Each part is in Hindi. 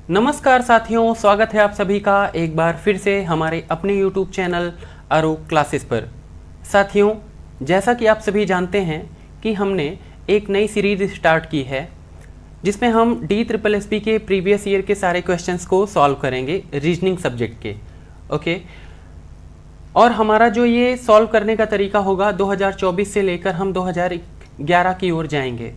नमस्कार साथियों, स्वागत है आप सभी का एक बार फिर से हमारे अपने YouTube चैनल आरो क्लासेस पर। साथियों, जैसा कि आप सभी जानते हैं कि हमने एक नई सीरीज स्टार्ट की है जिसमें हम DSSB के प्रीवियस ईयर के सारे क्वेश्चंस को सॉल्व करेंगे रीजनिंग सब्जेक्ट के। ओके, और हमारा जो ये सॉल्व करने का तरीका होगा 2024 से लेकर हम 2011 की ओर जाएंगे।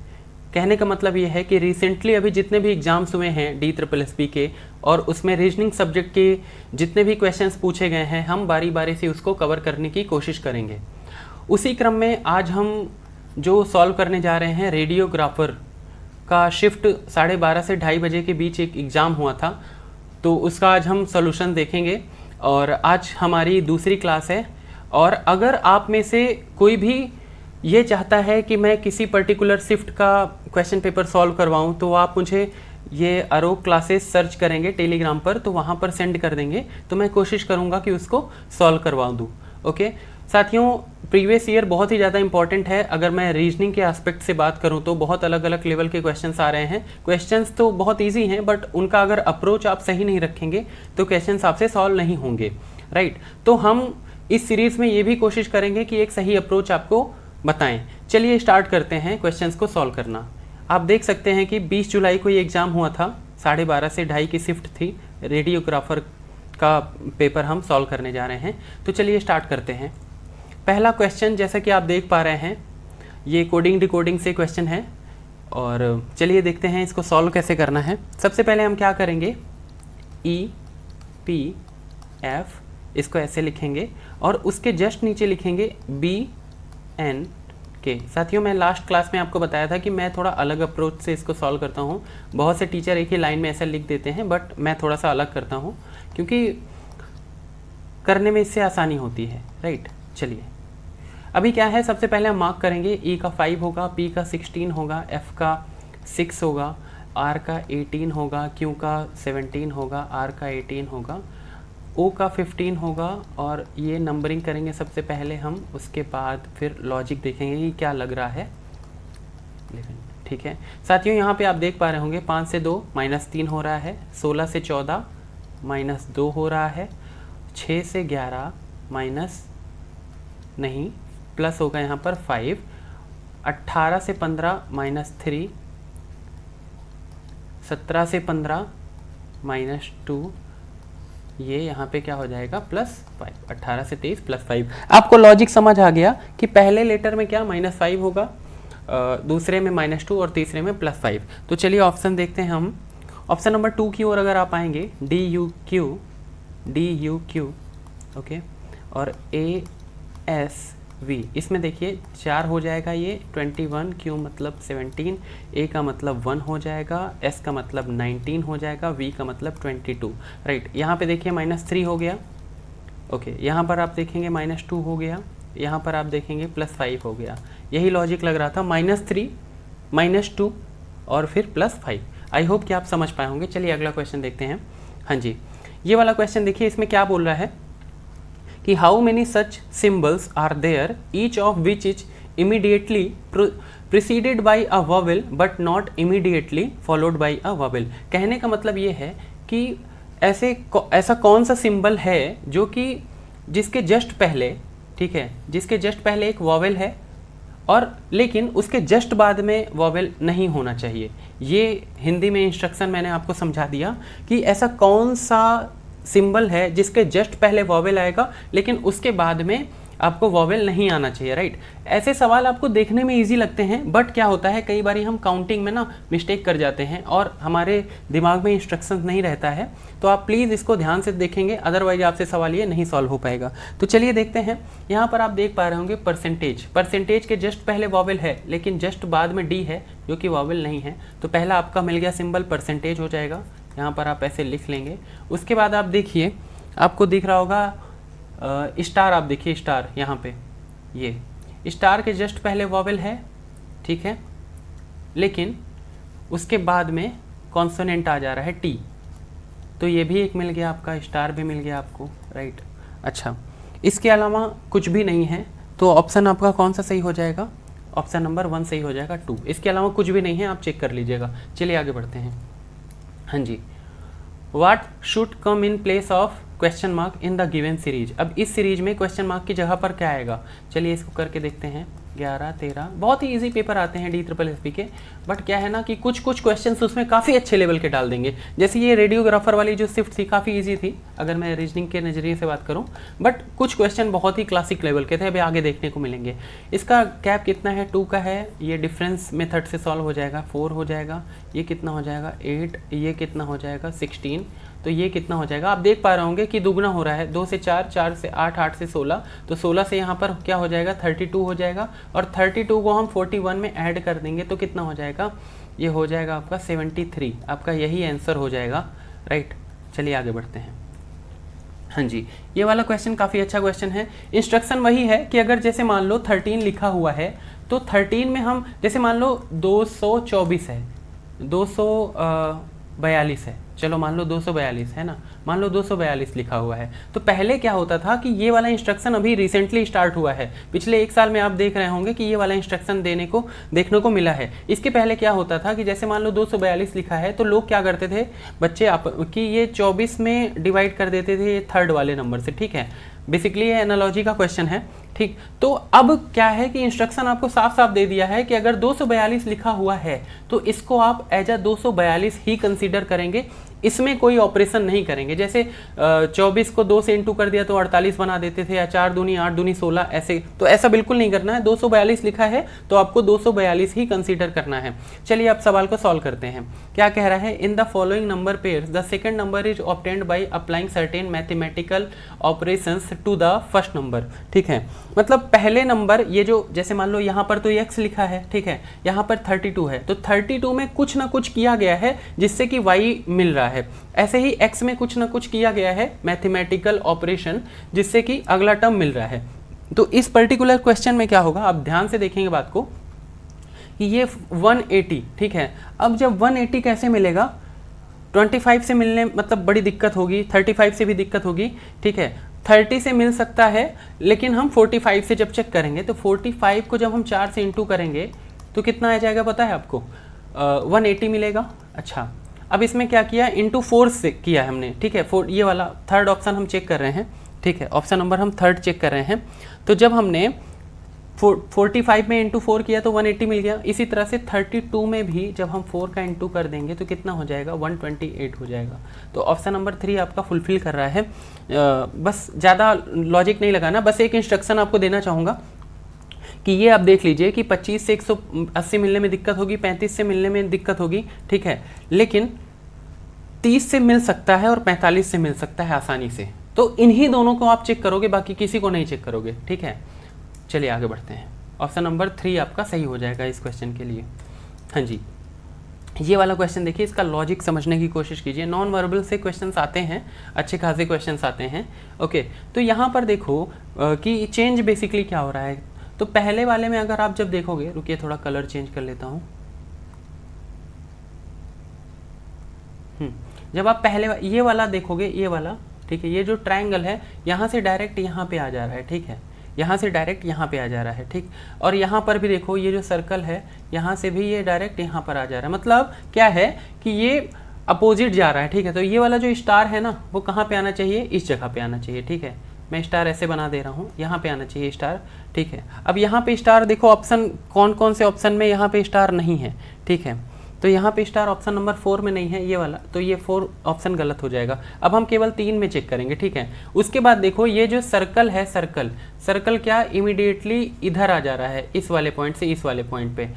कहने का मतलब ये है कि रिसेंटली अभी जितने भी एग्जाम्स हुए हैं DSSB के और उसमें रीजनिंग सब्जेक्ट के जितने भी क्वेश्चंस पूछे गए हैं, हम बारी बारी से उसको कवर करने की कोशिश करेंगे। उसी क्रम में आज हम जो सॉल्व करने जा रहे हैं, रेडियोग्राफर का शिफ्ट 12:30 से 2:30 बजे के बीच एक एग्ज़ाम हुआ था, तो उसका आज हम सोल्यूशन देखेंगे। और आज हमारी दूसरी क्लास है, और अगर आप में से कोई भी ये चाहता है कि मैं किसी पर्टिकुलर शिफ्ट का क्वेश्चन पेपर सॉल्व करवाऊं, तो आप मुझे ये आरो क्लासेस सर्च करेंगे टेलीग्राम पर, तो वहाँ पर सेंड कर देंगे, तो मैं कोशिश करूँगा कि उसको सॉल्व करवा दूँ। ओके साथियों, प्रीवियस ईयर बहुत ही ज़्यादा इंपॉर्टेंट है। अगर मैं रीजनिंग के एस्पेक्ट से बात करूँ तो बहुत अलग अलग लेवल के क्वेश्चंस आ रहे हैं। क्वेश्चंस तो बहुत ईजी हैं, बट उनका अगर अप्रोच आप सही नहीं रखेंगे तो क्वेश्चंस आपसे सॉल्व नहीं होंगे, राइट। तो हम इस सीरीज़ में ये भी कोशिश करेंगे कि एक सही अप्रोच आपको बताएं। चलिए स्टार्ट करते हैं क्वेश्चंस को सॉल्व करना। आप देख सकते हैं कि 20 जुलाई को ये एग्ज़ाम हुआ था, 12:30 से 2:30 की शिफ्ट थी। रेडियोग्राफर का पेपर हम सॉल्व करने जा रहे हैं, तो चलिए स्टार्ट करते हैं। पहला क्वेश्चन जैसा कि आप देख पा रहे हैं, ये कोडिंग डिकोडिंग से क्वेश्चन है, और चलिए देखते हैं इसको सॉल्व कैसे करना है। सबसे पहले हम क्या करेंगे, EPF इसको ऐसे लिखेंगे और उसके जस्ट नीचे लिखेंगे BNK। साथियों, मैं लास्ट क्लास में आपको बताया था कि मैं थोड़ा अलग अप्रोच से इसको सॉल्व करता हूँ। बहुत से टीचर एक ही लाइन में ऐसा लिख देते हैं, बट मैं थोड़ा सा अलग करता हूँ क्योंकि करने में इससे आसानी होती है, राइट। चलिए अभी क्या है, सबसे पहले हम मार्क करेंगे। E का 5 होगा, P का 16 होगा, F का 6 होगा, R का 18 होगा, Q का 17 होगा, R का 18 होगा, O का 15 होगा, और ये नंबरिंग करेंगे सबसे पहले हम, उसके बाद फिर लॉजिक देखेंगे कि क्या लग रहा है। ठीक है साथियों, यहाँ पे आप देख पा रहे होंगे 5 से 2 -3 हो रहा है, 16 से 14 -2 हो रहा है, 6 से 11 माइनस नहीं प्लस होगा यहाँ पर 5, 18 से 15 -3, 17 से 15 -2, ये यहाँ पे क्या हो जाएगा +5, 18 से 23 +5। आपको लॉजिक समझ आ गया कि पहले लेटर में क्या -5 होगा, दूसरे में -2 और तीसरे में +5। तो चलिए ऑप्शन देखते हैं हम। ऑप्शन नंबर 2 की ओर अगर आप आएंगे, DUQ, ओके, और ASV, इसमें देखिए 4 हो जाएगा, ये 21, Q मतलब 17, A का मतलब 1 हो जाएगा, S का मतलब 19 हो जाएगा, V का मतलब 22, राइट। यहाँ पे देखिए -3 हो गया, ओके, यहाँ पर आप देखेंगे -2 हो गया, यहाँ पर आप देखेंगे +5 हो गया। यही लॉजिक लग रहा था, -3 -2 और फिर +5। आई होप कि आप समझ पाए होंगे। चलिए अगला क्वेश्चन देखते हैं। हाँ जी, ये वाला क्वेश्चन देखिए, इसमें क्या बोल रहा है कि how many such symbols are there each of which is immediately preceded by a vowel but not immediately followed by a vowel. कहने का मतलब ये है कि ऐसा कौन सा सिंबल है जो कि जिसके जस्ट पहले, ठीक है, जिसके जस्ट पहले एक वॉवेल है और लेकिन उसके जस्ट बाद में वॉवेल नहीं होना चाहिए। ये हिंदी में इंस्ट्रक्शन मैंने आपको समझा दिया कि ऐसा कौन सा सिंबल है जिसके जस्ट पहले वॉवेल आएगा लेकिन उसके बाद में आपको वॉवेल नहीं आना चाहिए, राइट। ऐसे सवाल आपको देखने में इजी लगते हैं, बट क्या होता है कई बार हम काउंटिंग में ना मिस्टेक कर जाते हैं और हमारे दिमाग में इंस्ट्रक्शंस नहीं रहता है। तो आप प्लीज़ इसको ध्यान से देखेंगे, अदरवाइज आपसे सवाल ये नहीं सॉल्व हो पाएगा। तो चलिए देखते हैं। यहाँ पर आप देख पा रहे होंगे परसेंटेज के जस्ट पहले वॉवेल है लेकिन जस्ट बाद में डी है जो कि वॉवेल नहीं है। तो पहला आपका मिल गया सिंबल, परसेंटेज हो जाएगा, यहाँ पर आप ऐसे लिख लेंगे। उसके बाद आप देखिए, आपको दिख रहा होगा स्टार, आप देखिए स्टार, यहाँ पे ये स्टार के जस्ट पहले वॉवेल है, ठीक है, लेकिन उसके बाद में कॉन्सोनेंट आ जा रहा है टी, तो ये भी एक मिल गया आपका, स्टार भी मिल गया आपको, राइट। अच्छा, इसके अलावा कुछ भी नहीं है, तो ऑप्शन आपका कौन सा सही हो जाएगा, ऑप्शन नंबर 1 सही हो जाएगा, 2। इसके अलावा कुछ भी नहीं है, आप चेक कर लीजिएगा। चलिए आगे बढ़ते हैं। हाँ जी, what should come in place of question mark in the given series. अब इस सीरीज में क्वेश्चन मार्क की जगह पर क्या आएगा, चलिए इसको करके देखते हैं। 11, 13 बहुत ही इजी पेपर आते हैं DSSB के, बट क्या है ना कि कुछ कुछ क्वेश्चंस उसमें काफ़ी अच्छे लेवल के डाल देंगे। जैसे ये रेडियोग्राफर वाली जो शिफ्ट थी काफ़ी इजी थी अगर मैं रीजनिंग के नज़रिए से बात करूं, बट कुछ क्वेश्चन बहुत ही क्लासिक लेवल के थे, अभी आगे देखने को मिलेंगे। इसका कैप कितना है, 2 का है, ये डिफरेंस मेथड से सॉल्व हो जाएगा, 4 हो जाएगा, ये कितना हो जाएगा 8, ये कितना हो जाएगा 16, तो ये कितना हो जाएगा, आप देख पा रहे होंगे कि दुगना हो रहा है, 2 से 4, 4 से 8, 8 से 16, तो 16 से यहाँ पर क्या हो जाएगा 32 हो जाएगा, और 32 को हम 41 में ऐड कर देंगे तो कितना हो जाएगा, ये हो जाएगा आपका 73, आपका यही आंसर हो जाएगा, राइट। चलिए आगे बढ़ते हैं। हाँ जी, ये वाला क्वेश्चन काफ़ी अच्छा क्वेश्चन है। इंस्ट्रक्शन वही है कि अगर जैसे मान लो 13 लिखा हुआ है तो 13 में हम जैसे मान लो 224 है, 242 है, चलो मान लो 242 है ना, मान लो 242 लिखा हुआ है, तो पहले क्या होता था कि ये वाला इंस्ट्रक्शन अभी रिसेंटली स्टार्ट हुआ है, पिछले 1 साल में आप देख रहे होंगे कि ये वाला इंस्ट्रक्शन देखने को मिला है। इसके पहले क्या होता था कि जैसे मान लो 242 लिखा है तो लोग क्या करते थे बच्चे आप कि ये 24 में डिवाइड कर देते थे ये थर्ड वाले नंबर से, ठीक है। बेसिकली ये एनालॉजी का क्वेश्चन है, ठीक। तो अब क्या है कि इंस्ट्रक्शन आपको साफ साफ दे दिया है कि अगर 242 लिखा हुआ है तो इसको आप एज अ 242 ही कंसीडर करेंगे, इसमें कोई ऑपरेशन नहीं करेंगे। जैसे 24 को 2 से इंटू कर दिया तो 48 बना देते थे, या 4 दूनी 8 दूनी 16, ऐसे तो ऐसा बिल्कुल नहीं करना है। 242 लिखा है तो आपको 242 ही कंसीडर करना है। चलिए अब सवाल को सॉल्व करते हैं। क्या कह रहा है, in the following number pairs the second number is obtained by applying certain mathematical operations to the first number, ठीक है। मतलब पहले नंबर ये जो जैसे मान लो यहाँ पर तो x लिखा है, ठीक है, यहाँ पर 32 है, तो 32 में कुछ ना कुछ किया गया है जिससे कि y मिल रहा है। ऐसे ही x में कुछ ना कुछ किया गया है मैथमेटिकल ऑपरेशन जिससे कि अगला टर्म मिल रहा है। तो इस पर्टिकुलर क्वेश्चन में क्या होगा, आप ध्यान से देखेंगे बात को कि ये 180, ठीक है। अब जब 180 कैसे मिलेगा, 25 से मिलने मतलब बड़ी दिक्कत होगी, 35 से भी दिक्कत होगी, ठीक है। 30 से मिल सकता है, लेकिन हम 45 से जब चेक करेंगे तो 45 को जब हम 4 से इंटू करेंगे तो कितना आ जाएगा पता है आपको, 180 मिलेगा। अच्छा, अब इसमें क्या किया, इंटू 4 से किया है हमने, ठीक है। ये वाला थर्ड ऑप्शन हम चेक कर रहे हैं, ठीक है, ऑप्शन नंबर हम थर्ड चेक कर रहे हैं। तो जब हमने 45 में इंटू 4 किया तो 180 मिल गया। इसी तरह से 32 में भी जब हम 4 का इंटू कर देंगे तो कितना हो जाएगा, 128 हो जाएगा। तो ऑप्शन नंबर 3 आपका फुलफिल कर रहा है। बस ज़्यादा लॉजिक नहीं लगाना, बस एक इंस्ट्रक्शन आपको देना चाहूँगा कि ये आप देख लीजिए कि 25 से 180 मिलने में दिक्कत होगी, 35 से मिलने में दिक्कत होगी, ठीक है, लेकिन 30 से मिल सकता है और 45 से मिल सकता है आसानी से। तो इन्हीं दोनों को आप चेक करोगे, बाकी किसी को नहीं चेक करोगे, ठीक है। चलिए आगे बढ़ते हैं। ऑप्शन नंबर 3 आपका सही हो जाएगा इस क्वेश्चन के लिए। हाँ जी, ये वाला क्वेश्चन देखिए, इसका लॉजिक समझने की कोशिश कीजिए। नॉन वर्बल से क्वेश्चंस आते हैं, अच्छे खासे क्वेश्चंस आते हैं, ओके। तो यहाँ पर देखो कि चेंज बेसिकली क्या हो रहा है। तो पहले वाले में अगर आप जब देखोगे, रुकिए थोड़ा कलर चेंज कर लेता हूँ। जब आप पहले ये वाला देखोगे, ये वाला, ठीक है, ये जो ट्रायंगल है यहाँ से डायरेक्ट यहाँ पे आ जा रहा है, ठीक है, यहाँ से डायरेक्ट यहाँ पे आ जा रहा है, ठीक। और यहाँ पर भी देखो ये जो सर्कल है यहाँ से भी ये डायरेक्ट यहाँ पर आ जा रहा है। मतलब क्या है कि ये अपोजिट जा रहा है, ठीक है। तो ये वाला जो स्टार है ना वो कहाँ पे आना चाहिए, इस जगह पे आना चाहिए, ठीक है। मैं स्टार ऐसे बना दे रहा हूँ, यहाँ पे आना चाहिए स्टार, ठीक है। अब यहाँ पे स्टार देखो, ऑप्शन कौन कौन से ऑप्शन में यहाँ पे स्टार नहीं है, ठीक है। तो यहाँ पे स्टार ऑप्शन नंबर 4 में नहीं है, ये वाला, तो ये 4 ऑप्शन गलत हो जाएगा। अब हम केवल 3 में चेक करेंगे, ठीक है। उसके बाद देखो ये जो सर्कल है, सर्कल क्या इमीडिएटली इधर आ जा रहा है, इस वाले पॉइंट से इस वाले पॉइंट पे।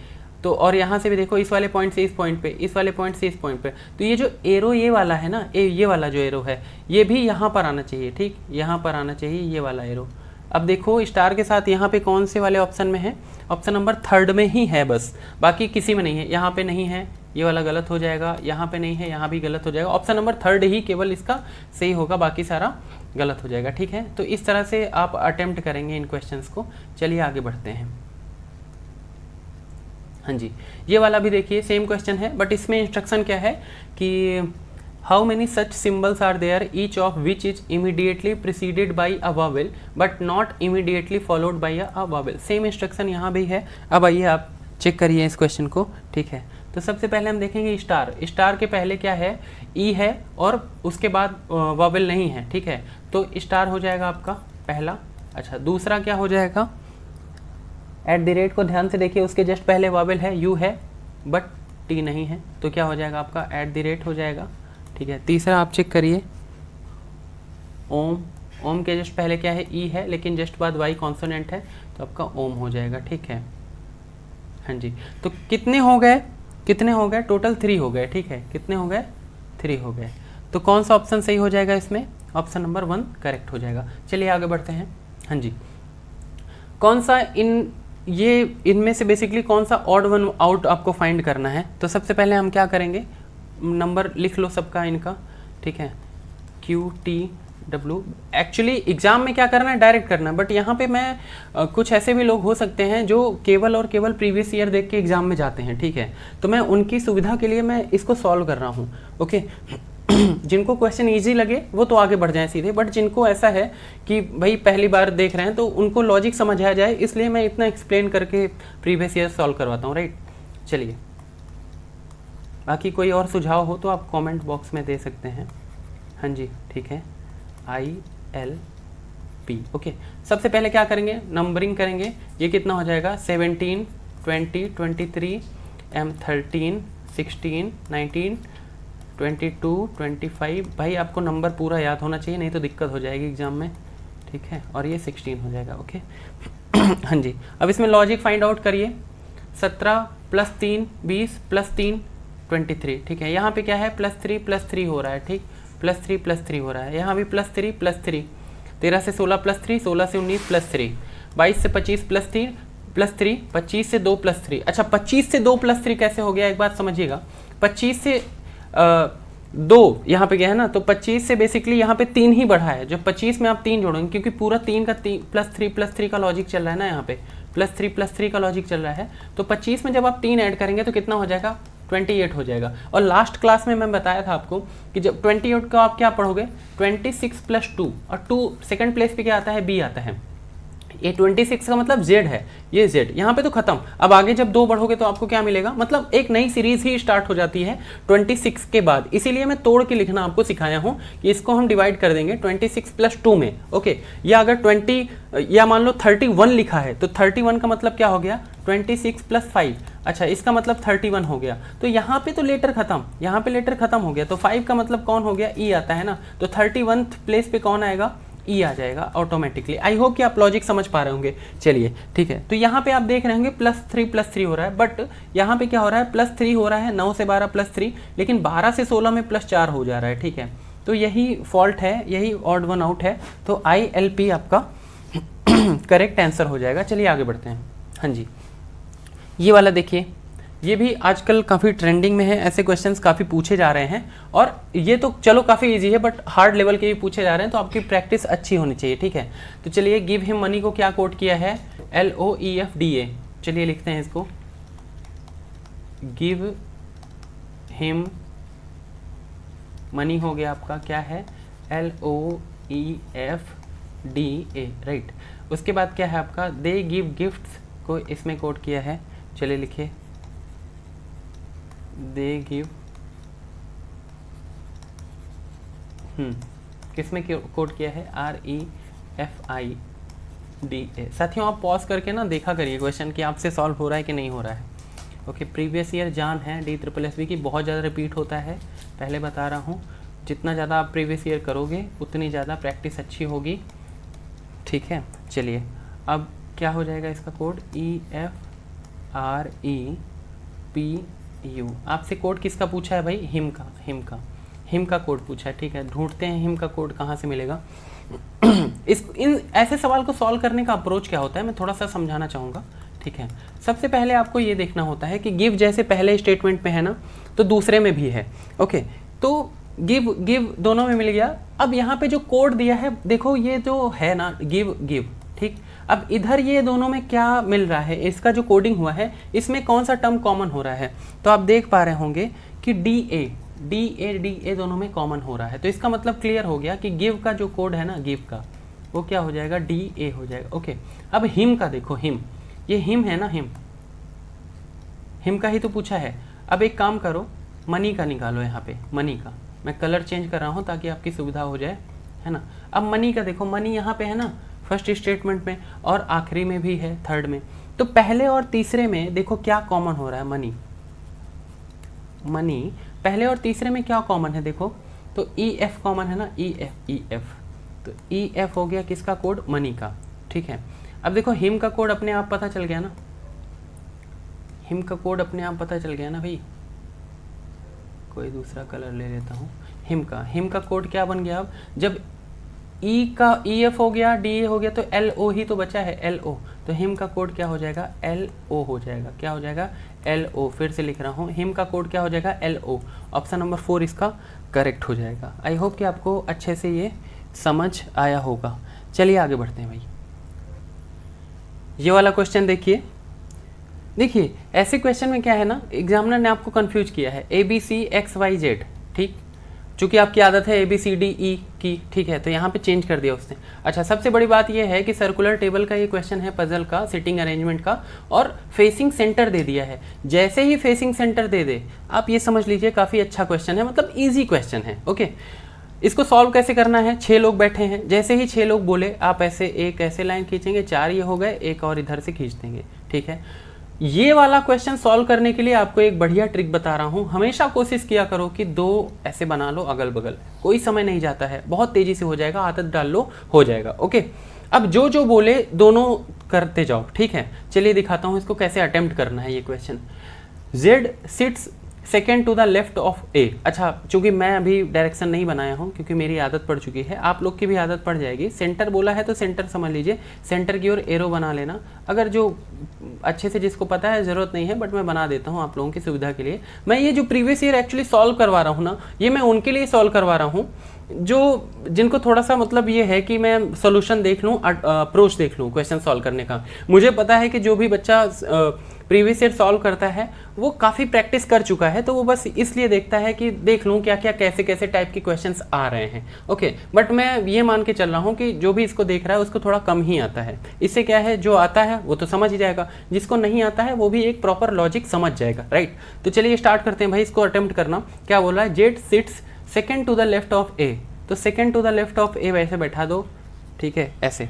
तो और यहाँ से भी देखो इस वाले पॉइंट से इस पॉइंट पे, इस वाले पॉइंट से इस पॉइंट पे। तो ये जो एरो ये वाला है ना, ये वाला जो एरो है ये भी यहाँ पर आना चाहिए, ठीक, यहाँ पर आना चाहिए ये वाला एरो। अब देखो स्टार के साथ यहाँ पे कौन से वाले ऑप्शन में है, ऑप्शन नंबर 3 में ही है बस, बाकी किसी में नहीं है। यहाँ पे नहीं है, ये वाला गलत हो जाएगा, यहाँ पे नहीं है, यहाँ भी गलत हो जाएगा। ऑप्शन नंबर 3 ही केवल इसका सही होगा, बाकी सारा गलत हो जाएगा, ठीक है। तो इस तरह से आप अटेम्प्ट करेंगे इन क्वेश्चंस को। चलिए आगे बढ़ते हैं। हाँ जी, ये वाला भी देखिए सेम क्वेश्चन है, बट इसमें इंस्ट्रक्शन क्या है कि how many such symbols are there each of which is immediately preceded by a vowel but not immediately followed by a vowel. Same instruction यहाँ भी है। अब आइए आप चेक करिए इस क्वेश्चन को, ठीक है। तो सबसे पहले हम देखेंगे स्टार। स्टार के पहले क्या है, ई है और उसके बाद वॉवेल नहीं है, ठीक है, तो स्टार हो जाएगा आपका पहला। अच्छा, दूसरा क्या हो जाएगा, एट द रेट को ध्यान से देखिए, उसके जस्ट पहले वॉवेल है, यू है बट टी नहीं है, तो क्या हो जाएगा आपका एट द रेट हो जाएगा, ठीक है। तीसरा आप चेक करिए, ओम। ओम के जस्ट पहले क्या है, ई है, लेकिन जस्ट बाद वाई कॉन्सोनेंट है, तो आपका ओम हो जाएगा, ठीक है। हाँ जी, तो कितने हो गए, कितने हो गए, टोटल 3 हो गए, ठीक है, कितने हो गए, 3 हो गए। तो कौन सा ऑप्शन सही हो जाएगा इसमें, ऑप्शन नंबर 1 करेक्ट हो जाएगा। चलिए आगे बढ़ते हैं। हाँ जी, कौन सा इनमें से बेसिकली कौन सा ऑड वन आउट आपको फाइंड करना है। तो सबसे पहले हम क्या करेंगे, नंबर लिख लो सबका इनका, ठीक है, QTW। एक्चुअली एग्जाम में क्या करना है, डायरेक्ट करना है, बट यहाँ पे मैं कुछ ऐसे भी लोग हो सकते हैं जो केवल और केवल प्रीवियस ईयर देख के एग्जाम में जाते हैं, ठीक है, तो मैं उनकी सुविधा के लिए मैं इसको सॉल्व कर रहा हूँ, ओके। जिनको क्वेश्चन इजी लगे वो तो आगे बढ़ जाए सीधे, बट जिनको ऐसा है कि भाई पहली बार देख रहे हैं तो उनको लॉजिक समझ आ जाए, इसलिए मैं इतना एक्सप्लेन करके प्रीवियस ईयर सॉल्व करवाता हूँ, राइट। चलिए, बाकी कोई और सुझाव हो तो आप कमेंट बॉक्स में दे सकते हैं। हाँ जी, ठीक है, ILP, ओके। सबसे पहले क्या करेंगे, नंबरिंग करेंगे। ये कितना हो जाएगा, 17, 20, 23, M13, 16, 19, 22, 25। भाई आपको नंबर पूरा याद होना चाहिए, नहीं तो दिक्कत हो जाएगी एग्जाम में, ठीक है। और ये 16 हो जाएगा, ओके। हाँ जी, अब इसमें लॉजिक फाइंड आउट करिए। 17 + 3 20 + 3 23, ठीक है। यहाँ पे क्या है, +3 हो रहा है, ठीक, +3 हो रहा है। यहाँ भी +3 +3, 13 से 16 +3, 16 से 19 +3, 22 से 25 +3, 25 से 2 +3। अच्छा, 25 से 2 +3 कैसे हो गया, एक बात समझिएगा। 25 से 2 यहाँ पे गया है ना, तो 25 से बेसिकली यहाँ पे 3 ही बढ़ा है। जब 25 में आप 3 जोड़ेंगे, क्योंकि पूरा 3 का +3 का लॉजिक चल रहा है ना, यहाँ पे +3 का लॉजिक चल रहा है, तो 25 में जब आप 3 ऐड करेंगे तो कितना हो जाएगा, 28 हो जाएगा। और लास्ट क्लास में मैं बताया था आपको कि जब 28 का आप क्या पढ़ोगे, 26 + 2, और 2 सेकंड प्लेस पे क्या आता है, B आता है। ये 26 का मतलब Z है, ये Z यहाँ पे तो खत्म। अब आगे जब 2 बढ़ोगे तो आपको क्या मिलेगा, मतलब एक नई सीरीज ही स्टार्ट हो जाती है 26 के बाद। इसीलिए मैं तोड़ के लिखना आपको सिखाया हूँ कि इसको हम डिवाइड कर देंगे 26 + 2 में, ओके। या अगर 20 या मान लो 31 लिखा है, तो 31 का मतलब क्या हो गया, 26 + 5। अच्छा, इसका मतलब 31 हो गया। तो यहाँ पे तो लेटर खत्म, यहाँ पे लेटर खत्म हो गया, तो 5 का मतलब कौन हो गया, E आता है ना, तो 31 प्लेस पे कौन आएगा, E आ जाएगा ऑटोमेटिकली। आई होप कि आप लॉजिक समझ पा रहे होंगे। चलिए, ठीक है, तो यहाँ पे आप देख रहे होंगे +3 हो रहा है, बट यहाँ पे क्या हो रहा है, +3 हो रहा है, 9 से 12 +3, लेकिन 12 से 16 में +4 हो जा रहा है, ठीक है। तो यही फॉल्ट है, यही ऑड वन आउट है, तो ILP आपका करेक्ट आंसर हो जाएगा। चलिए आगे बढ़ते हैं। हाँ जी, ये वाला देखिए, ये भी आजकल काफ़ी ट्रेंडिंग में है, ऐसे क्वेश्चंस काफ़ी पूछे जा रहे हैं, और ये तो चलो काफ़ी इजी है, बट हार्ड लेवल के भी पूछे जा रहे हैं, तो आपकी प्रैक्टिस अच्छी होनी चाहिए, ठीक है। तो चलिए, गिव हिम मनी को क्या कोट किया है, LOEFDA। चलिए लिखते हैं इसको, गिव हिम मनी हो गया आपका, क्या है, LOEFDA, राइट। उसके बाद क्या है आपका, दे गिव गिफ्ट्स को इसमें कोट किया है। चलिए लिखिए, दे गिव, किसमें कोड किया है, REFIDA। साथियों, आप पॉज करके ना देखा करिए क्वेश्चन कि आपसे सॉल्व हो रहा है कि नहीं हो रहा है, ओके। प्रीवियस ईयर जान है DSSB की, बहुत ज़्यादा रिपीट होता है, पहले बता रहा हूँ। जितना ज़्यादा आप प्रीवियस ईयर करोगे उतनी ज़्यादा प्रैक्टिस अच्छी होगी, ठीक है। चलिए, अब क्या हो जाएगा इसका कोड, EFREPU। आपसे कोड किसका पूछा है भाई, हिम का कोड पूछा है, ठीक है। ढूंढते हैं हिम का कोड कहाँ से मिलेगा। इन ऐसे सवाल को सॉल्व करने का अप्रोच क्या होता है, मैं थोड़ा सा समझाना चाहूँगा, ठीक है। सबसे पहले आपको ये देखना होता है कि गिव जैसे पहले स्टेटमेंट में है ना, तो दूसरे में भी है, ओके। तो गिव दोनों में मिल गया। अब यहाँ पे जो कोड दिया है, देखो ये जो है ना, गिव, ठीक। अब इधर ये दोनों में क्या मिल रहा है, इसका जो कोडिंग हुआ है, इसमें कौन सा टर्म कॉमन हो रहा है, तो आप देख पा रहे होंगे कि DA दोनों में कॉमन हो रहा है। तो इसका मतलब क्लियर हो गया कि गिव का जो कोड है ना, गिव का, वो क्या हो जाएगा, DA हो जाएगा, ओके। अब हिम का देखो, हिम, ये हिम है ना, हिम का ही तो पूछा है। अब एक काम करो, मनी का निकालो, यहाँ पे मनी का मैं कलर चेंज कर रहा हूँ ताकि आपकी सुविधा हो जाए, है ना। अब मनी का देखो, मनी यहाँ पे है ना फर्स्ट स्टेटमेंट में और आखिरी में भी है, थर्ड में। तो पहले और तीसरे में देखो क्या कॉमन हो रहा है, मनी मनी पहले और तीसरे में क्या कॉमन है देखो, तो ई एफ कॉमन है ना, ई एफ, तो ई एफ हो गया किसका कोड, मनी का, ठीक है। अब देखो हिम का कोड अपने आप पता चल गया ना, हिम का कोड अपने आप पता चल गया ना भाई, कोई दूसरा कलर ले लेता हूँ। हिम का कोड क्या बन गया, अब जब ई का ई एफ हो गया, डी ए हो गया, तो एल ओ ही तो बचा है, एल ओ, तो हिम का कोड क्या हो जाएगा, एल ओ हो जाएगा, क्या हो जाएगा, एल ओ। फिर से लिख रहा हूँ, हिम का कोड क्या हो जाएगा, एल ओ। ऑप्शन नंबर 4 इसका करेक्ट हो जाएगा। आई होप कि आपको अच्छे से ये समझ आया होगा। चलिए आगे बढ़ते हैं भाई। ये वाला क्वेश्चन देखिए, देखिए ऐसे क्वेश्चन में क्या है ना, एग्जामिनर ने आपको कंफ्यूज किया है, A B C X Y Z, ठीक, चूंकि आपकी आदत है A B C D E की, ठीक है, तो यहाँ पे चेंज कर दिया उसने। अच्छा, सबसे बड़ी बात ये है कि सर्कुलर टेबल का ये क्वेश्चन है, पजल का, सिटिंग अरेंजमेंट का, और फेसिंग सेंटर दे दिया है। जैसे ही फेसिंग सेंटर दे दे, आप ये समझ लीजिए काफ़ी अच्छा क्वेश्चन है, मतलब ईजी क्वेश्चन है। ओके, इसको सॉल्व कैसे करना है, 6 लोग बैठे हैं, जैसे ही 6 लोग बोले आप ऐसे एक ऐसे लाइन खींचेंगे, 4 ये हो गए, एक और इधर से खींच देंगे, ठीक है। ये वाला क्वेश्चन सॉल्व करने के लिए आपको एक बढ़िया ट्रिक बता रहा हूँ। हमेशा कोशिश किया करो कि 2 ऐसे बना लो अगल बगल, कोई समय नहीं जाता है, बहुत तेजी से हो जाएगा, आदत डाल लो, हो जाएगा। ओके, अब जो जो बोले दोनों करते जाओ, ठीक है। चलिए दिखाता हूँ इसको कैसे अटेम्प्ट करना है ये question. Z sits second to the left of A. अच्छा, चूंकि मैं अभी डायरेक्शन नहीं बनाया हूँ क्योंकि मेरी आदत पड़ चुकी है, आप लोग की भी आदत पड़ जाएगी। सेंटर बोला है तो सेंटर समझ लीजिए, सेंटर की ओर एरो बना लेना। अगर जो अच्छे से जिसको पता है ज़रूरत नहीं है, बट मैं बना देता हूँ आप लोगों की सुविधा के लिए। मैं ये जो प्रीवियस ईयर एक्चुअली सॉल्व करवा रहा हूँ ना, ये मैं उनके लिए सॉल्व करवा रहा हूँ जो जिनको थोड़ा सा मतलब ये है कि मैं सोल्यूशन देख लूँ, अप्रोच देख लूँ क्वेश्चन सॉल्व करने का। मुझे पता है कि जो भी बच्चा प्रीवियस ईयर सॉल्व करता है वो काफ़ी प्रैक्टिस कर चुका है, तो वो बस इसलिए देखता है कि देख लूँ क्या क्या कैसे कैसे टाइप के क्वेश्चंस आ रहे हैं। ओके, बट मैं ये मान के चल रहा हूँ कि जो भी इसको देख रहा है उसको थोड़ा कम ही आता है। इससे क्या है, जो आता है वो तो समझ ही जाएगा, जिसको नहीं आता है वो भी एक प्रॉपर लॉजिक समझ जाएगा, राइट। तो चलिए स्टार्ट करते हैं भाई इसको अटेम्प्ट करना। क्या बोला है, Z sits second to the left of A, तो second to the left of A वैसे बैठा दो, ठीक है, ऐसे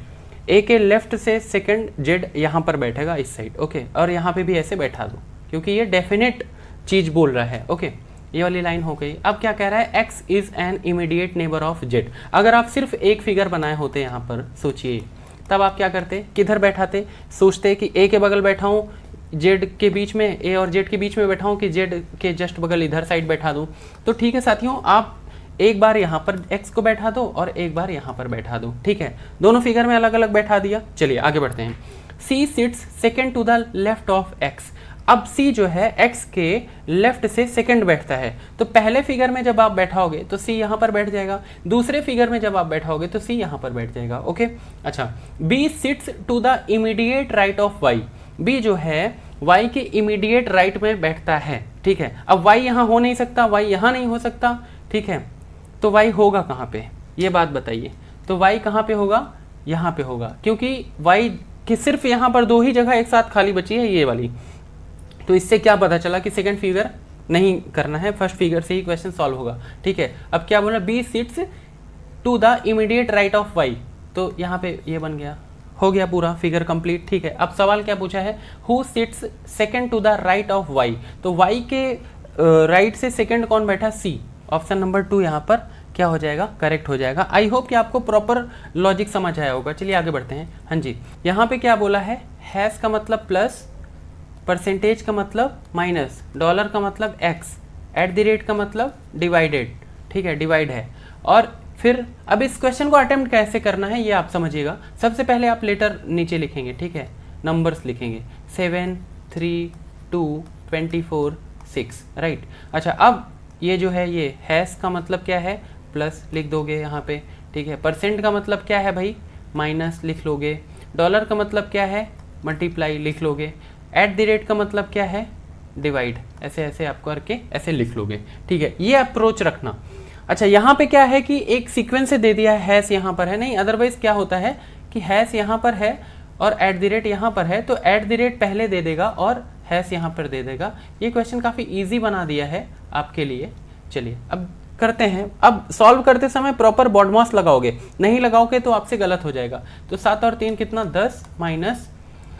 ए के लेफ्ट से सेकंड जेड यहाँ पर बैठेगा इस साइड, ओके, और यहाँ पे भी ऐसे बैठा दो क्योंकि ये डेफिनेट चीज बोल रहा है। ओके, ये वाली लाइन हो गई। अब क्या कह रहा है, x is an immediate neighbour of Z. अगर आप सिर्फ एक फिगर बनाए होते यहाँ पर, सोचिए तब आप क्या करते, किधर बैठाते, सोचते कि ए के बगल बैठा हूँ, जेड के बीच में, ए और जेड के बीच में बैठा हूँ कि जेड के जस्ट बगल इधर साइड बैठा दूँ। तो ठीक है साथियों, आप एक बार यहाँ पर x को बैठा दो और एक बार यहाँ पर बैठा दो, ठीक है, दोनों फिगर में अलग अलग बैठा दिया। चलिए आगे बढ़ते हैं। c sits second to the left of x। अब c जो है x के लेफ्ट से सेकेंड बैठता है, तो पहले फिगर में जब आप बैठाओगे तो c यहाँ पर बैठ जाएगा, दूसरे फिगर में जब आप बैठाओगे तो c यहाँ पर बैठ जाएगा। ओके, अच्छा, b sits to the immediate right of y। b जो है y के इमीडिएट राइट में बैठता है, ठीक है। अब y यहाँ हो नहीं सकता, y यहाँ नहीं हो सकता, ठीक है, तो y होगा कहाँ पे, ये बात बताइए। तो y कहाँ पे होगा, यहाँ पे होगा, क्योंकि y की सिर्फ यहाँ पर 2 ही जगह एक साथ खाली बची है, ये वाली। तो इससे क्या पता चला कि सेकंड फिगर नहीं करना है, फर्स्ट फिगर से ही क्वेश्चन सॉल्व होगा, ठीक है। अब क्या बोला, B sits to the immediate right of y, तो यहाँ पे ये बन गया, हो गया पूरा फिगर कंप्लीट, ठीक है। अब सवाल क्या पूछा है, who sits second to the right of y, तो y के राइट से सेकंड कौन बैठा, c। ऑप्शन नंबर 2 यहाँ पर क्या हो जाएगा, करेक्ट हो जाएगा। आई होप कि आपको प्रॉपर लॉजिक समझ आया होगा। चलिए आगे बढ़ते हैं। हाँ जी, यहाँ पे क्या बोला है, हैश का मतलब प्लस, परसेंटेज का मतलब माइनस, डॉलर का मतलब एक्स, एट द रेट का मतलब डिवाइडेड, ठीक है, डिवाइड है। और फिर अब इस क्वेश्चन को अटेम्प्ट कैसे करना है ये आप समझिएगा। सबसे पहले आप लेटर नीचे लिखेंगे, ठीक है, नंबर्स लिखेंगे, 7 3 2 24 6, राइट। अच्छा, अब ये जो है, ये हैश का मतलब क्या है, प्लस लिख दोगे यहाँ पे, ठीक है। परसेंट का मतलब क्या है भाई, माइनस लिख लोगे। डॉलर का मतलब क्या है, मल्टीप्लाई लिख लोगे। एट द रेट का मतलब क्या है, डिवाइड, ऐसे ऐसे आप करके ऐसे लिख लोगे, ठीक है। ये अप्रोच रखना। अच्छा, यहाँ पे क्या है कि एक सीक्वेंस से दे दिया है, हैश यहाँ पर है नहीं, अदरवाइज क्या होता है कि हैश यहाँ पर है और एट द रेट यहाँ पर है, तो एट द रेट पहले दे देगा और हैश यहाँ पर दे देगा। ये क्वेश्चन काफ़ी ईजी बना दिया है आपके लिए। चलिए अब करते हैं। अब सॉल्व करते समय प्रॉपर बॉडमास लगाओगे, नहीं लगाओगे तो आपसे गलत हो जाएगा। तो 7 और 3 कितना 10 माइनस,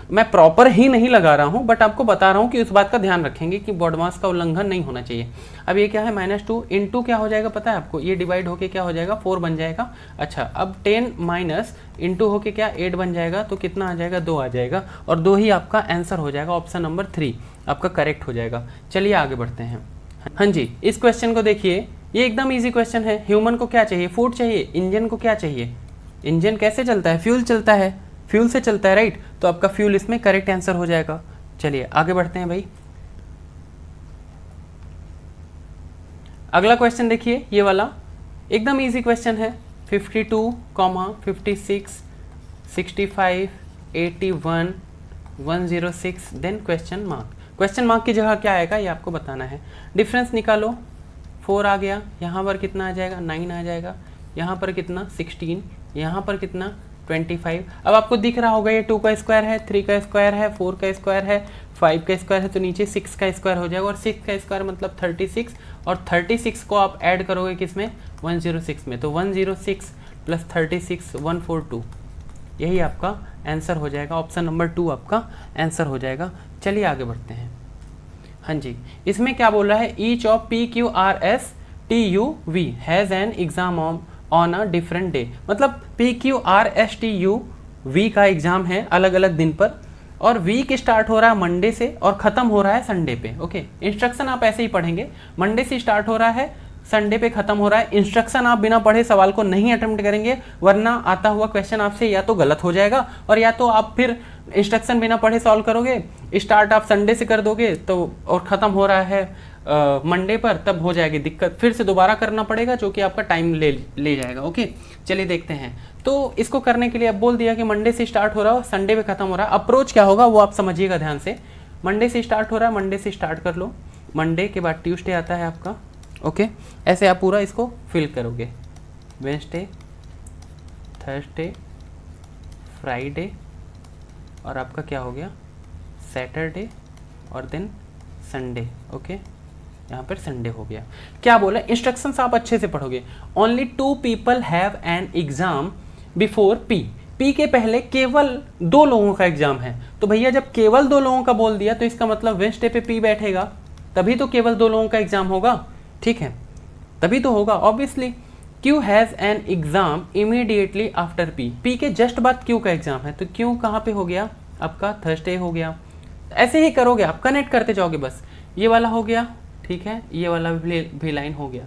मैं प्रॉपर ही नहीं लगा रहा हूं बट आपको बता रहा हूं कि उस बात का ध्यान रखेंगे कि बॉडमास का उल्लंघन नहीं होना चाहिए। अब ये क्या है -2 इंटू क्या हो जाएगा पता है आपको, ये डिवाइड होके क्या हो जाएगा 4 बन जाएगा। अच्छा अब 10 माइनस इंटू होके क्या 8 बन जाएगा, तो कितना आ जाएगा 2 आ जाएगा, और 2 ही आपका आंसर हो जाएगा। ऑप्शन नंबर 3 आपका करेक्ट हो जाएगा। चलिए आगे बढ़ते हैं। हाँ जी, इस क्वेश्चन को देखिए, ये एकदम इजी क्वेश्चन है। ह्यूमन को क्या चाहिए, फूड चाहिए। इंजन को क्या चाहिए, इंजन कैसे चलता है, फ्यूल चलता है, फ्यूल से चलता है राइट, तो आपका फ्यूल इसमें करेक्ट आंसर हो जाएगा। चलिए आगे बढ़ते हैं भाई। अगला क्वेश्चन देखिए, ये वाला एकदम इजी क्वेश्चन है। 52, 56, 65, 81, 106 then question mark. Question mark की जगह क्या आएगा ये आपको बताना है। डिफरेंस निकालो, 4 आ गया, यहाँ पर कितना आ जाएगा 9 आ जाएगा, यहाँ पर कितना 16, यहाँ पर कितना 25। अब आपको दिख रहा होगा ये 2 का स्क्वायर है, 3 का स्क्वायर है, 4 का स्क्वायर है, 5 का स्क्वायर है, तो नीचे 6 का स्क्वायर हो जाएगा, और 6 का स्क्वायर मतलब 36, और 36 को आप ऐड करोगे किसमें 106 में, तो 106 प्लस 36 142, यही आपका आंसर हो जाएगा। ऑप्शन नंबर 2 आपका आंसर हो जाएगा। चलिए आगे बढ़ते हैं। हाँ जी, इसमें क्या बोल रहा है, each of PQRS TUV has an exam on a different day. मतलब PQRS TUV का एग्जाम है अलग अलग दिन पर, और वीक स्टार्ट हो रहा है मंडे से और ख़त्म हो रहा है संडे पे। ओके, इंस्ट्रक्शन आप ऐसे ही पढ़ेंगे, मंडे से स्टार्ट हो रहा है, संडे पे खत्म हो रहा है। इंस्ट्रक्शन आप बिना पढ़े सवाल को नहीं अटेम्प्ट करेंगे, वरना आता हुआ क्वेश्चन आपसे या तो गलत हो जाएगा, और या तो आप फिर इंस्ट्रक्शन बिना पढ़े सॉल्व करोगे। स्टार्ट आप संडे से कर दोगे तो, और ख़त्म हो रहा है मंडे पर, तब हो जाएगी दिक्कत, फिर से दोबारा करना पड़ेगा जो कि आपका टाइम ले जाएगा। ओके, चलिए देखते हैं। तो इसको करने के लिए अब बोल दिया कि मंडे से स्टार्ट हो रहा है, संडे पे खत्म हो रहा है। अप्रोच क्या होगा वो आप समझिएगा ध्यान से। मंडे से स्टार्ट हो रहा है, मंडे से स्टार्ट कर लो, मंडे के बाद ट्यूसडे आता है आपका। ओके, ऐसे आप पूरा इसको फिल करोगे, वेडनेसडे, थर्सडे, फ्राइडे, और आपका क्या हो गया सैटरडे, और देन संडे। ओके, यहाँ पर संडे हो गया। क्या बोला, इंस्ट्रक्शंस आप अच्छे से पढ़ोगे। Only 2 people have an exam before P. P के पहले केवल 2 लोगों का एग्जाम है। तो भैया जब केवल 2 लोगों का बोल दिया तो इसका मतलब वेडनेसडे पे पी बैठेगा, तभी तो केवल 2 लोगों का एग्जाम होगा। ठीक है, तभी तो होगा obviously. Q has an exam immediately after P. P के जस्ट बाद क्यू का एग्जाम है, तो क्यू कहाँ पे हो गया आपका थर्सडे हो गया। ऐसे ही करोगे आप, कनेक्ट करते जाओगे बस। ये वाला हो गया, ठीक है, ये वाला भी लाइन हो गया।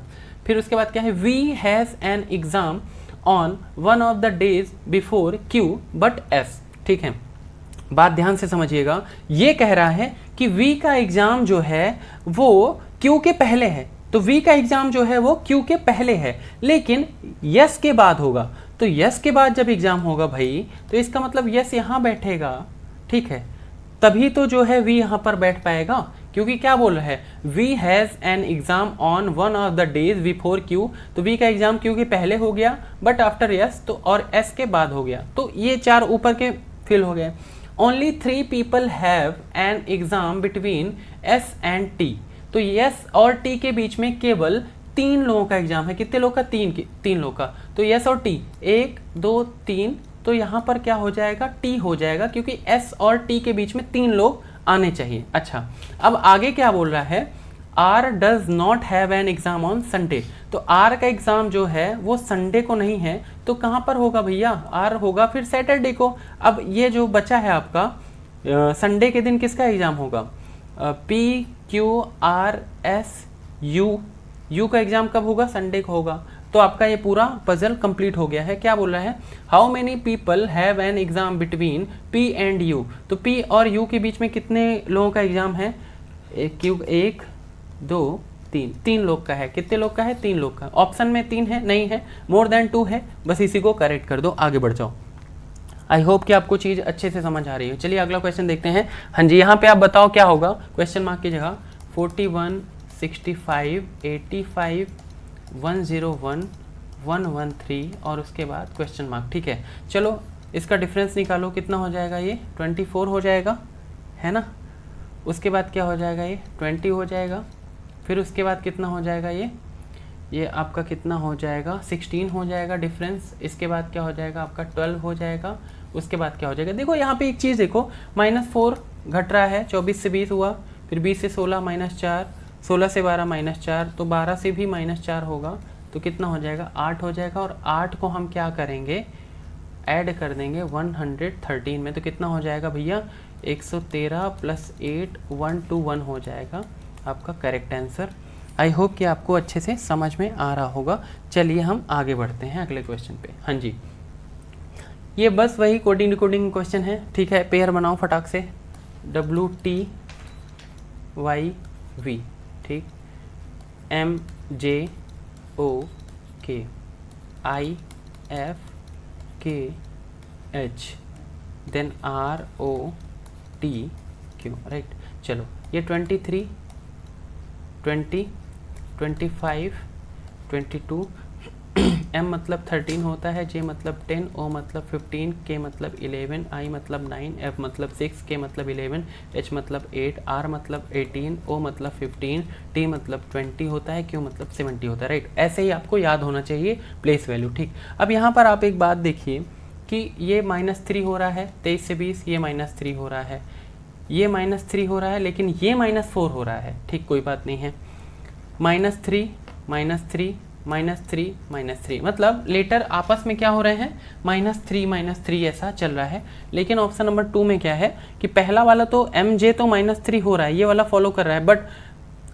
फिर उसके बाद क्या है, we has an exam on one of the days before Q but S. ठीक है, बात ध्यान से समझिएगा। ये कह रहा है कि वी का एग्जाम जो है वो क्यू के पहले है, तो वी का एग्जाम जो है वो क्यू के पहले है, लेकिन यस के बाद होगा। तो यस के बाद जब एग्जाम होगा भाई, तो इसका मतलब यस यहाँ बैठेगा। ठीक है, तभी तो जो है वी यहाँ पर बैठ पाएगा, क्योंकि क्या बोल रहा है, we has an exam on one of the days before Q. तो वी का एग्जाम क्यू के पहले हो गया, बट आफ्टर यस, तो और एस के बाद हो गया। तो ये 4 ऊपर के फिल हो गए। Only 3 people have an exam between S and T. तो यस और टी के बीच में केवल 3 लोगों का एग्जाम है। कितने लोग का, 3 लोग का। तो यस और टी 1 2 3, तो यहाँ पर क्या हो जाएगा टी हो जाएगा, क्योंकि एस और टी के बीच में 3 लोग आने चाहिए। अच्छा, अब आगे क्या बोल रहा है, R does not have an exam on Sunday. तो आर का एग्जाम जो है वो संडे को नहीं है, तो कहाँ पर होगा भैया, आर होगा फिर सैटरडे को। अब ये जो बचा है आपका संडे के दिन किसका एग्जाम होगा, P Q R S U. You का एग्जाम कब होगा, संडे को होगा। तो आपका ये पूरा पजल कंप्लीट हो गया है। क्या बोल रहा है, how many people have an exam between P and you. तो पी और यू के बीच में कितने लोगों का एग्जाम है, क्यू 1 2 3 लोग का है। कितने लोग का है, 3 लोग का। ऑप्शन में 3 है, नहीं है, मोर देन 2 है, बस इसी को करेक्ट कर दो, आगे बढ़ जाओ। आई होप कि आपको चीज़ अच्छे से समझ आ रही है। चलिए अगला क्वेश्चन देखते हैं। हाँ जी, यहाँ पे आप बताओ क्या होगा, क्वेश्चन मार्क की जगह 41 65 85 101 113 और उसके बाद क्वेश्चन मार्क। ठीक है, चलो इसका डिफरेंस निकालो, कितना हो जाएगा, ये 24 हो जाएगा, है ना। उसके बाद क्या हो जाएगा, ये 20 हो जाएगा। फिर उसके बाद कितना हो जाएगा, ये आपका कितना हो जाएगा, 16 हो जाएगा डिफरेंस। इसके बाद क्या हो जाएगा आपका 12 हो जाएगा। उसके बाद क्या हो जाएगा, देखो यहाँ पे एक चीज़ देखो, -4 घट रहा है, 24 से 20 हुआ, फिर 20 से 16 -4, 16 से 12 -4, तो 12 से भी -4 होगा, तो कितना हो जाएगा 8 हो जाएगा। और 8 को हम क्या करेंगे, ऐड कर देंगे 113 में, तो कितना हो जाएगा भैया 113 + 8 121 हो जाएगा आपका करेक्ट आंसर। आई होप कि आपको अच्छे से समझ में आ रहा होगा। चलिए हम आगे बढ़ते हैं अगले क्वेश्चन पे। हाँ जी, ये बस वही कोडिंग डिकोडिंग क्वेश्चन है, ठीक है। पेयर बनाओ फटाक से, WTYV, ठीक, MJOK IFKH then ROTQ, right. चलो ये 23 20 25 22 M मतलब 13 होता है, J मतलब 10, O मतलब 15, K मतलब 11, I मतलब 9, F मतलब 6, K मतलब 11, H मतलब 8, R मतलब 18, O मतलब 15, T मतलब 20 होता है, Q मतलब 70 होता है, राइट। ऐसे ही आपको याद होना चाहिए प्लेस वैल्यू, ठीक। अब यहाँ पर आप एक बात देखिए कि ये -3 हो रहा है, 23 से 20, ये -3 हो रहा है, ये -3 हो रहा है, लेकिन ये -4 हो रहा है, ठीक, कोई बात नहीं है। -3 -3 -3 -3 मतलब लेटर आपस में क्या हो रहे हैं, -3 ऐसा चल रहा है। लेकिन ऑप्शन नंबर 2 में क्या है कि पहला वाला तो MJ तो -3 हो रहा है, ये वाला फॉलो कर रहा है, बट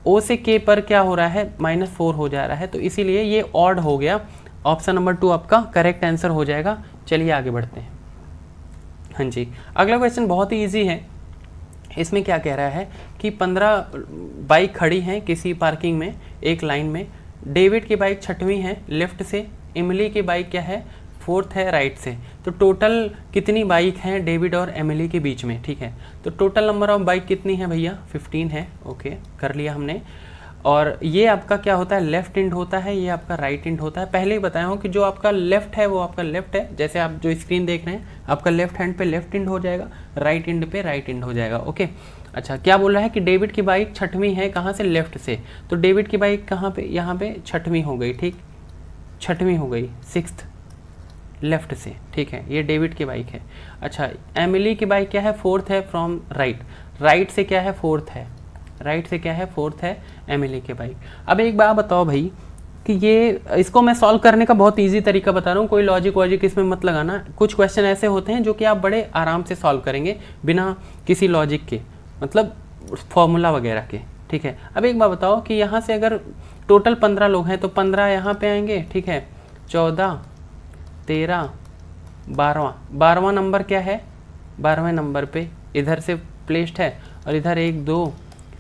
O से K पर क्या हो रहा है, -4 हो जा रहा है, तो इसीलिए ये ऑड हो गया। ऑप्शन नंबर 2 आपका करेक्ट आंसर हो जाएगा। चलिए आगे बढ़ते हैं। हाँ जी, अगला क्वेश्चन बहुत ही ईजी है। इसमें क्या कह रहा है कि 15 बाइक खड़ी हैं किसी पार्किंग में एक लाइन में। डेविड की बाइक 6वीं है लेफ्ट से, एमिली की बाइक क्या है 4th है राइट से। तो टोटल कितनी बाइक हैं डेविड और एमिली के बीच में, ठीक है। तो टोटल नंबर ऑफ बाइक कितनी है भैया, 15 है, ओके कर लिया हमने। और ये आपका क्या होता है, लेफ्ट इंड होता है, ये आपका राइट इंड होता है। पहले ही बताया हूँ कि जो आपका लेफ्ट है वो आपका लेफ्ट है, जैसे आप जो स्क्रीन देख रहे हैं आपका लेफ्ट हैंड पे लेफ्ट इंड हो जाएगा, राइट इंड पे राइट इंड हो जाएगा, ओके। अच्छा, क्या बोल रहा है कि डेविड की बाइक 6वीं है, कहाँ से, लेफ्ट से। तो डेविड की बाइक कहाँ पे, यहाँ पे 6वीं हो गई, ठीक, 6वीं हो गई, 6th लेफ्ट से, ठीक है, ये डेविड की बाइक है। अच्छा, एमिली की बाइक क्या है, 4th है फ्रॉम राइट, राइट से क्या है 4th है, राइट से क्या है 4th है एमिली की बाइक। अब एक बात बताओ भाई कि ये इसको मैं सॉल्व करने का बहुत इजी तरीका बता रहा हूँ, कोई लॉजिक वॉजिक इसमें मत लगाना। कुछ क्वेश्चन ऐसे होते हैं जो कि आप बड़े आराम से सॉल्व करेंगे बिना किसी लॉजिक के, मतलब फॉर्मूला वगैरह के, ठीक है। अब एक बात बताओ कि यहाँ से अगर टोटल 15 लोग हैं तो 15 यहाँ पे आएंगे, ठीक है, 14 13 12वां नंबर क्या है, 12वें नंबर पे इधर से प्लेस्ड है, और इधर 1 2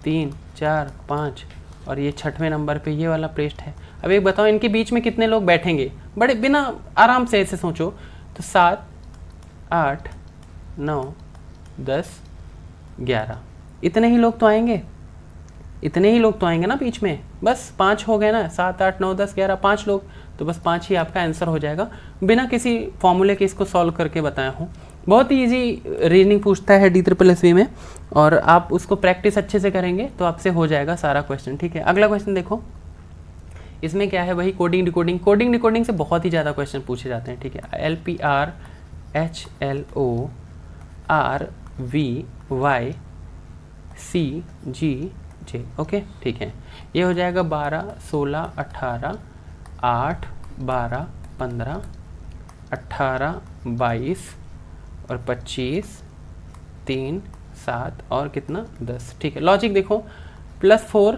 3 4 5 और ये 6वें नंबर पे ये वाला प्लेस्ड है। अब एक बताओ इनके बीच में कितने लोग बैठेंगे, बड़े बिना आराम से ऐसे सोचो तो 7 8 9 10 11 इतने ही लोग तो आएंगे, इतने ही लोग तो आएंगे ना बीच में, बस 5 हो गए ना, 7 8 9 10 11 5 लोग, तो बस 5 ही आपका आंसर हो जाएगा। बिना किसी फॉर्मूले के इसको सॉल्व करके बताया हूँ। बहुत ही इजी रीजनिंग पूछता है DSSB में, और आप उसको प्रैक्टिस अच्छे से करेंगे तो आपसे हो जाएगा सारा क्वेश्चन, ठीक है। अगला क्वेश्चन देखो, इसमें क्या है वही कोडिंग डिकोडिंग। कोडिंग डिकोडिंग से बहुत ही ज़्यादा क्वेश्चन पूछे जाते हैं, ठीक है। LPR HLO RVY CGJ, okay, ठीक है। ये हो जाएगा 12 16 18 8 12 15 18 22 और 25 3 7 और कितना 10, ठीक है। लॉजिक देखो, +4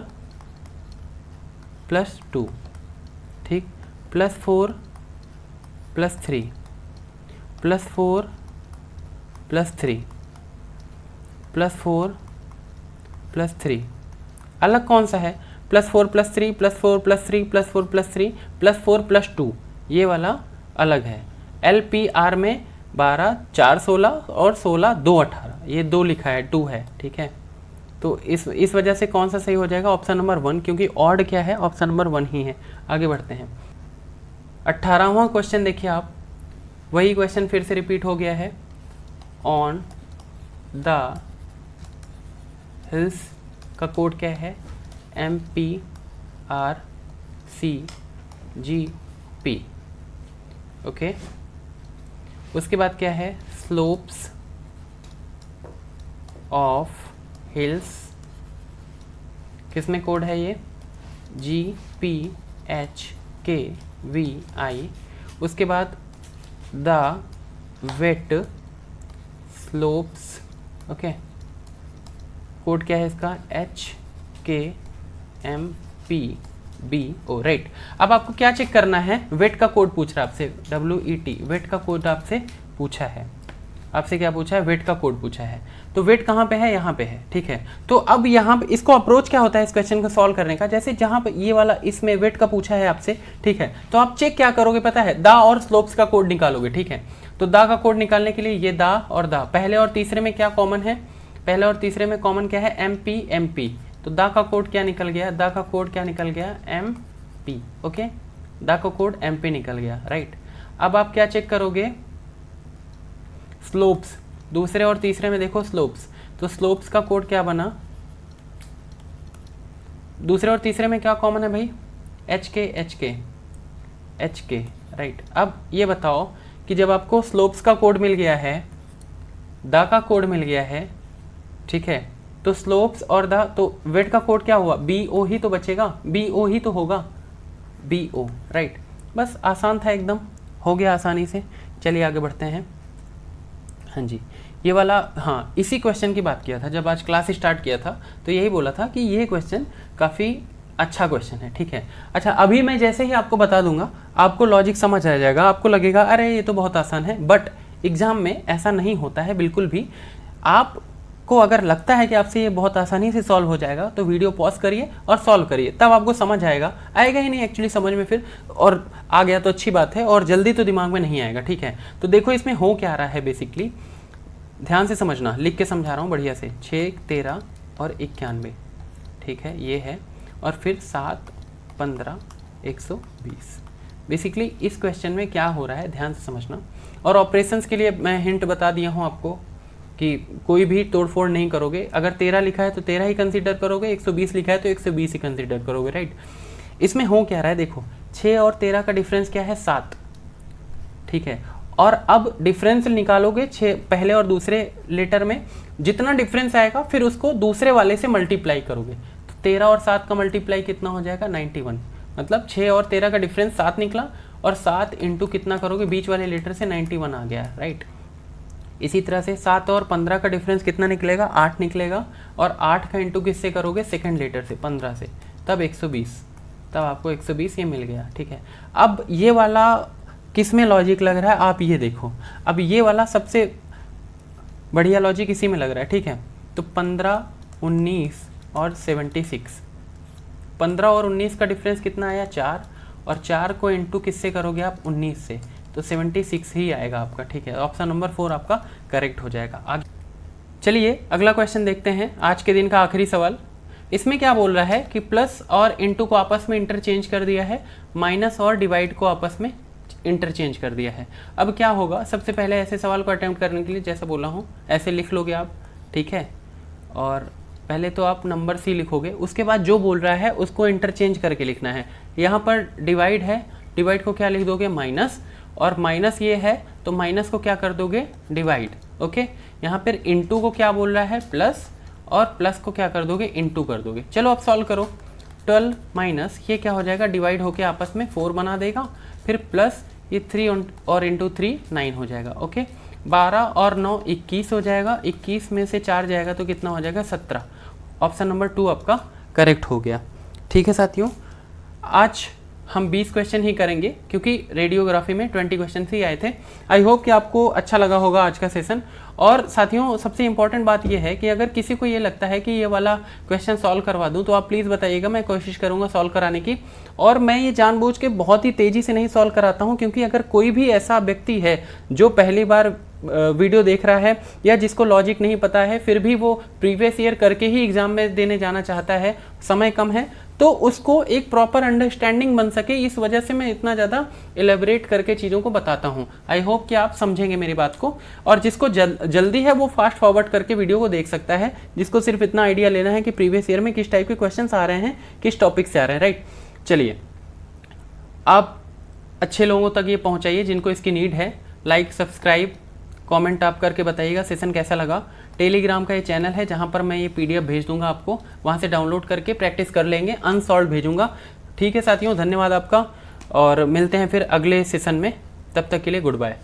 +2, ठीक, +4 +3 +4 +3 +4 +3, अलग कौन सा है, +4 +3 +4 +3 +4 +3 +4 +2, ये वाला अलग है। LPR में 12 4 16 और 16 2 18, ये 2 लिखा है, 2 है, ठीक है। तो इस वजह से कौन सा सही हो जाएगा, ऑप्शन नंबर 1, क्योंकि ऑड क्या है, ऑप्शन नंबर 1 ही है। आगे बढ़ते हैं। 18वां क्वेश्चन देखिए आप, वही क्वेश्चन फिर से रिपीट हो गया है। ऑन द हिल्स का कोड क्या है, MPRCGP, ओके। उसके बाद क्या है, स्लोप्स ऑफ हिल्स, किसमें कोड है ये, GPHKVI। उसके बाद the wet slopes, okay, code क्या है इसका, HKMPBO, राइट। अब आपको क्या चेक करना है, वेट का कोड पूछ रहा है आपसे, WET, वेट का कोड आपसे पूछा है, आपसे क्या पूछा है, वेट का कोड पूछा है। तो वेट कहाँ पे है, यहाँ पे है, ठीक है। तो अब यहाँ पे इसको अप्रोच क्या होता है इस क्वेश्चन को सॉल्व करने का, जैसे जहाँ पे ये वाला इसमें वेट का पूछा है आपसे, ठीक है, तो आप चेक क्या करोगे पता है, दा और स्लोप्स का कोड निकालोगे, ठीक है। तो दा का कोड निकालने के लिए ये दा और दा, पहले और तीसरे में क्या कॉमन है, पहले और तीसरे में कॉमन क्या है, MP, तो दा का कोड क्या निकल गया, दा का कोड क्या निकल गया, MP, ओके, दा का कोड MP निकल गया, राइट। अब आप क्या चेक करोगे, स्लोप्स, दूसरे और तीसरे में देखो स्लोप्स, तो स्लोप्स का कोड क्या बना, दूसरे और तीसरे में क्या कॉमन है भाई, HK, राइट। अब ये बताओ कि जब आपको स्लोप्स का कोड मिल गया है, दा का कोड मिल गया है, ठीक है, तो स्लोप्स और दा, तो वेट का कोड क्या हुआ, BO ही तो बचेगा, BO ही तो होगा, BO, राइट। बस आसान था एकदम, हो गया आसानी से। चलिए आगे बढ़ते हैं। हाँ जी, ये वाला, हाँ, इसी क्वेश्चन की बात किया था जब आज क्लास स्टार्ट किया था, तो यही बोला था कि ये क्वेश्चन काफ़ी अच्छा क्वेश्चन है, ठीक है। अच्छा, अभी मैं जैसे ही आपको बता दूंगा आपको लॉजिक समझ आ जाएगा, आपको लगेगा अरे ये तो बहुत आसान है, बट एग्जाम में ऐसा नहीं होता है बिल्कुल भी। आपको अगर लगता है कि आपसे ये बहुत आसानी से सॉल्व हो जाएगा तो वीडियो पॉज करिए और सॉल्व करिए, तब आपको समझ आएगा ही नहीं एक्चुअली समझ में फिर, और आ गया तो अच्छी बात है, और जल्दी तो दिमाग में नहीं आएगा, ठीक है। तो देखो इसमें हो क्या रहा है, बेसिकली ध्यान से समझना, लिख के समझा रहा हूँ बढ़िया से, 6, 13 और 91, ठीक है, ये है, और फिर 7, 15, 120। बेसिकली इस क्वेश्चन में क्या हो रहा है ध्यान से समझना। और ऑपरेशंस के लिए मैं हिंट बता दिया हूँ आपको कि कोई भी तोड़फोड़ नहीं करोगे, अगर 13 लिखा है तो 13 ही कंसीडर करोगे, 120 लिखा है तो 120 ही कंसीडर करोगे, राइट। इसमें हो क्या रहा है, देखो 6 और 13 का डिफरेंस क्या है, 7, ठीक है। और अब डिफरेंस निकालोगे 6 पहले और दूसरे लेटर में, जितना डिफरेंस आएगा फिर उसको दूसरे वाले से मल्टीप्लाई करोगे, तो 13 और 7 का मल्टीप्लाई कितना हो जाएगा, 91, मतलब 6 और 13 का डिफरेंस 7 निकला, और 7 इंटू कितना करोगे बीच वाले लेटर से, 91 आ गया, राइट। इसी तरह से 7 और 15 का डिफरेंस कितना निकलेगा, 8 निकलेगा, और 8 का इंटू किससे करोगे, सेकंड लेटर से 15 से, तब 120, तब आपको 120 ये मिल गया, ठीक है। अब ये वाला किस में लॉजिक लग रहा है, आप ये देखो, अब ये वाला सबसे बढ़िया लॉजिक इसी में लग रहा है, ठीक है। तो 15, 19 और 76, 15 और 19 का डिफरेंस कितना आया, 4, और 4 को इंटू किससे करोगे आप, 19 से, तो 76 ही आएगा आपका, ठीक है। ऑप्शन नंबर 4 आपका करेक्ट हो जाएगा। आगे चलिए अगला क्वेश्चन देखते हैं, आज के दिन का आखिरी सवाल। इसमें क्या बोल रहा है कि प्लस और इंटू को आपस में इंटरचेंज कर दिया है, माइनस और डिवाइड को आपस में इंटरचेंज कर दिया है। अब क्या होगा, सबसे पहले ऐसे सवाल को अटेम्प्ट करने के लिए जैसा बोला हूँ ऐसे लिख लोगे आप, ठीक है, और पहले तो आप नंबर सी लिखोगे, उसके बाद जो बोल रहा है उसको इंटरचेंज करके लिखना है। यहाँ पर डिवाइड है, डिवाइड को क्या लिख दोगे, माइनस, और माइनस ये है तो माइनस को क्या कर दोगे, डिवाइड, ओके। यहाँ पर इंटू को क्या बोल रहा है, प्लस, और प्लस को क्या कर दोगे, इंटू कर दोगे। चलो अब सॉल्व करो, 12 माइनस ये क्या हो जाएगा, डिवाइड होके आपस में 4 बना देगा, फिर प्लस ये 3 और इंटू 3 9 हो जाएगा, ओके। 12 और 9 21 हो जाएगा, 21 में से 4 जाएगा तो कितना हो जाएगा, 17। ऑप्शन नंबर 2 आपका करेक्ट हो गया, ठीक है साथियों। आज हम 20 क्वेश्चन ही करेंगे क्योंकि रेडियोग्राफी में 20 क्वेश्चन ही आए थे। आई होप कि आपको अच्छा लगा होगा आज का सेशन। और साथियों सबसे इम्पॉर्टेंट बात यह है कि अगर किसी को ये लगता है कि ये वाला क्वेश्चन सॉल्व करवा दूं तो आप प्लीज़ बताइएगा, मैं कोशिश करूंगा सॉल्व कराने की। और मैं ये जानबूझ के बहुत ही तेज़ी से नहीं सॉल्व कराता हूं, क्योंकि अगर कोई भी ऐसा व्यक्ति है जो पहली बार वीडियो देख रहा है या जिसको लॉजिक नहीं पता है, फिर भी वो प्रीवियस ईयर करके ही एग्ज़ाम में देने जाना चाहता है, समय कम है, तो उसको एक प्रॉपर अंडरस्टैंडिंग बन सके, इस वजह से मैं इतना ज़्यादा एलेबरेट करके चीज़ों को बताता हूँ। आई होप कि आप समझेंगे मेरी बात को, और जिसको जल्दी है वो फास्ट फॉरवर्ड करके वीडियो को देख सकता है, जिसको सिर्फ इतना आइडिया लेना है कि प्रीवियस ईयर में किस टाइप के क्वेश्चन आ रहे हैं, किस टॉपिक से आ रहे हैं, राइट। चलिए, आप अच्छे लोगों तक ये पहुँचाइए जिनको इसकी नीड है। लाइक, सब्सक्राइब, कमेंट आप करके बताइएगा सेशन कैसा लगा। टेलीग्राम का ये चैनल है जहाँ पर मैं ये PDF भेज दूंगा आपको, वहाँ से डाउनलोड करके प्रैक्टिस कर लेंगे, अनसॉल्व भेजूंगा। ठीक है साथियों, धन्यवाद आपका, और मिलते हैं फिर अगले सेशन में। तब तक के लिए गुड बाय।